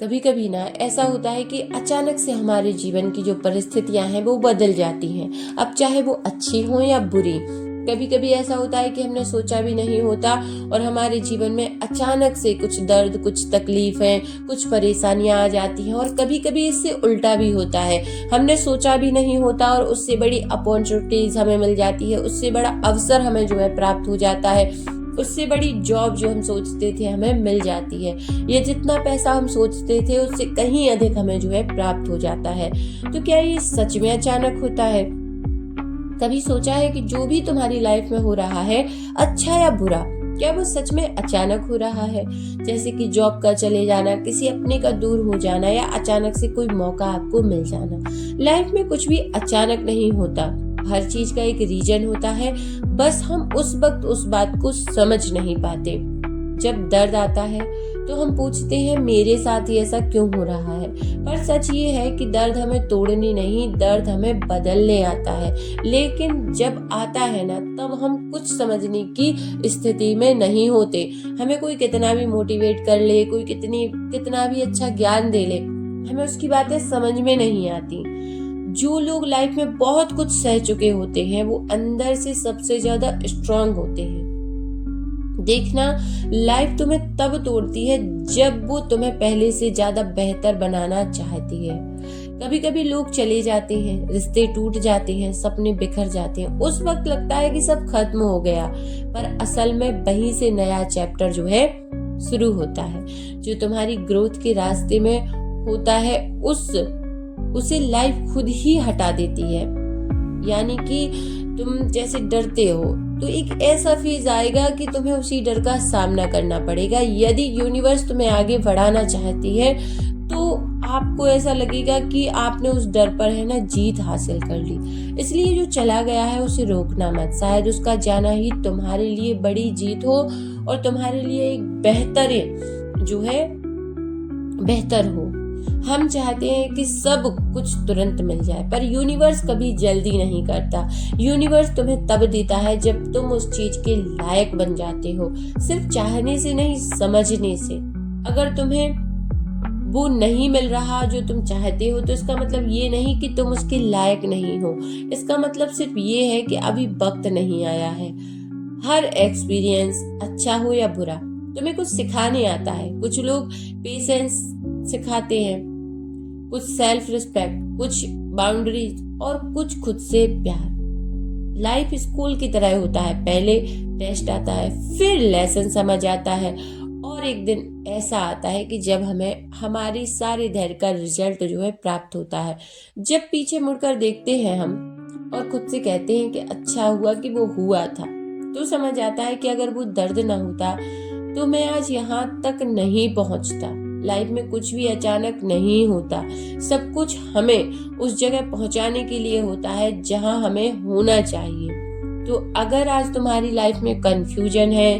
कभी कभी ना ऐसा होता है कि अचानक से हमारे जीवन की जो परिस्थितियां हैं वो बदल जाती हैं। अब चाहे वो अच्छी हो या बुरी, कभी कभी ऐसा होता है कि हमने सोचा भी नहीं होता और हमारे जीवन में अचानक से कुछ दर्द, कुछ तकलीफें, कुछ परेशानियां आ जाती हैं। और कभी कभी इससे उल्टा भी होता है, हमने सोचा भी नहीं होता और उससे बड़ी अपॉर्चुनिटीज हमें मिल जाती है, उससे बड़ा अवसर हमें जो है प्राप्त हो जाता है, उससे बड़ी जॉब जो हम सोचते थे हमें मिल जाती है। ये जितना पैसा हम सोचते थे उससे कहीं अधिक हमें जो है प्राप्त हो जाता है। तो क्या ये सच में अचानक होता है? कभी सोचा है कि जो भी तुम्हारी लाइफ में हो रहा है, अच्छा या बुरा, क्या वो सच में अचानक हो रहा है? जैसे कि जॉब का चले जाना, किसी अपने का दूर हो जाना या अचानक से कोई मौका आपको मिल जाना। लाइफ में कुछ भी अचानक नहीं होता, हर चीज का एक रीजन होता है, बस हम उस वक्त उस बात को समझ नहीं पाते। जब दर्द आता है तो हम पूछते हैं मेरे साथ ही ऐसा क्यों हो रहा है, पर सच ये है कि दर्द हमें तोड़ने नहीं, दर्द हमें बदलने आता है। लेकिन जब आता है ना, तब हम कुछ समझने की स्थिति में नहीं होते। हमें कोई कितना भी मोटिवेट कर ले, कोई कितना भी अच्छा ज्ञान दे ले, हमें उसकी बातें समझ में नहीं आती। जो लोग लाइफ में बहुत कुछ सह चुके होते हैं वो अंदर से सबसे ज्यादा स्ट्रांग होते हैं। देखना, लाइफ तुम्हें तब तोड़ती है जब वो तुम्हें पहले से ज्यादा बेहतर बनाना चाहती है। कभी कभी लोग चले जाते हैं, रिश्ते टूट जाते हैं, सपने बिखर जाते हैं। उस वक्त लगता है कि सब खत्म हो गया, पर असल में वहीं से नया चैप्टर जो है शुरू होता है। जो तुम्हारी ग्रोथ के रास्ते में होता है उसे लाइफ खुद ही हटा देती है। यानी कि तुम जैसे डरते हो तो एक ऐसा फेज आएगा कि तुम्हें उसी डर का सामना करना पड़ेगा। यदि यूनिवर्स तुम्हें आगे बढ़ाना चाहती है तो आपको ऐसा लगेगा कि आपने उस डर पर है ना जीत हासिल कर ली। इसलिए जो चला गया है उसे रोकना मत, शायद उसका जाना ही तुम्हारे लिए बड़ी जीत हो और तुम्हारे लिए एक बेहतर हो। हम चाहते हैं कि सब कुछ तुरंत मिल जाए, पर यूनिवर्स कभी जल्दी नहीं करता। यूनिवर्स तुम्हें तब देता है जब तुम उस चीज के लायक बन जाते हो, सिर्फ चाहने से नहीं, समझने से। अगर तुम्हें वो नहीं मिल रहा जो तुम चाहते हो तो इसका मतलब ये नहीं कि तुम उसके लायक नहीं हो, इसका मतलब सिर्फ ये है कि अभी वक्त नहीं आया है। हर एक्सपीरियंस, अच्छा हो या बुरा, तुम्हें कुछ सिखाने आता है। कुछ लोग पेशेंस सिखाते हैं, कुछ सेल्फ रिस्पेक्ट, कुछ बाउंड्रीज और कुछ खुद से प्यार। लाइफ स्कूल की तरह होता है, पहले टेस्ट आता है, फिर लेसन समझ आता है और एक दिन ऐसा आता है कि जब हमें हमारी सारे धैर्य का रिजल्ट जो है प्राप्त होता है। जब पीछे मुड़कर देखते हैं हम और खुद से कहते हैं कि अच्छा हुआ कि वो हुआ था, तो समझ आता है कि अगर वो दर्द ना होता तो मैं आज यहाँ तक नहीं पहुँचता। लाइफ में कुछ भी अचानक नहीं होता, सब कुछ हमें उस जगह पहुंचाने के लिए होता है जहां हमें होना चाहिए। तो अगर आज तुम्हारी लाइफ में कंफ्यूजन है,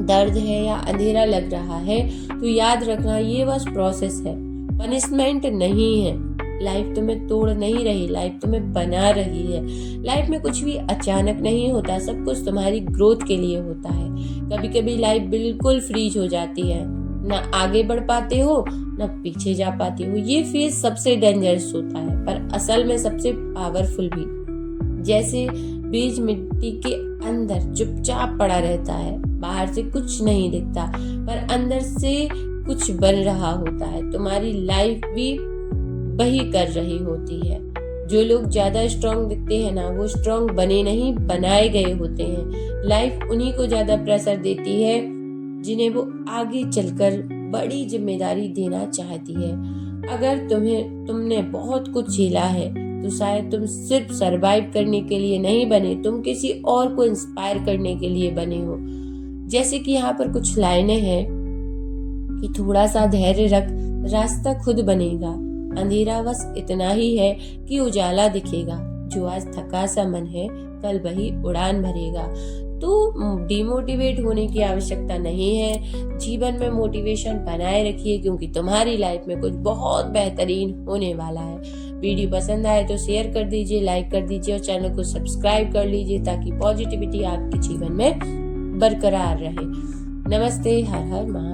दर्द है या अंधेरा लग रहा है, तो याद रखना ये बस प्रोसेस है, पनिशमेंट नहीं है। लाइफ तुम्हें तोड़ नहीं रही, लाइफ तुम्हें बना रही है। लाइफ में कुछ भी अचानक नहीं होता, सब कुछ तुम्हारी ग्रोथ के लिए होता है। कभी कभी लाइफ बिल्कुल फ्रीज हो जाती है, ना आगे बढ़ पाते हो ना पीछे जा पाते हो। ये फेज सबसे डेंजरस होता है, पर असल में सबसे पावरफुल भी। जैसे बीज मिट्टी के अंदर चुपचाप पड़ा रहता है, बाहर से कुछ नहीं दिखता पर अंदर से कुछ बन रहा होता है। तुम्हारी लाइफ भी वही कर रही होती है। जो लोग ज्यादा स्ट्रांग दिखते हैं ना, वो स्ट्रांग बने नहीं, बनाए गए होते हैं। लाइफ उन्हीं को ज्यादा प्रेशर देती है जिन्हें वो आगे चलकर बड़ी जिम्मेदारी देना चाहती है। अगर तुमने बहुत कुछ झेला है तो शायद तुम सिर्फ सरवाइव करने के लिए नहीं बने, तुम किसी और को इंस्पायर करने के लिए बने हो। जैसे कि यहाँ पर कुछ लाइनें हैं कि थोड़ा सा धैर्य रख, रास्ता खुद बनेगा। अंधेरा बस इतना ही है कि उजाला दिखेगा। जो आज थका सा मन है, कल वही उड़ान भरेगा। तो डिमोटिवेट होने की आवश्यकता नहीं है। जीवन में मोटिवेशन बनाए रखिए, क्योंकि तुम्हारी लाइफ में कुछ बहुत बेहतरीन होने वाला है। वीडियो पसंद आए तो शेयर कर दीजिए, लाइक कर दीजिए और चैनल को सब्सक्राइब कर लीजिए ताकि पॉजिटिविटी आपके जीवन में बरकरार रहे। नमस्ते, हर हर महादेव।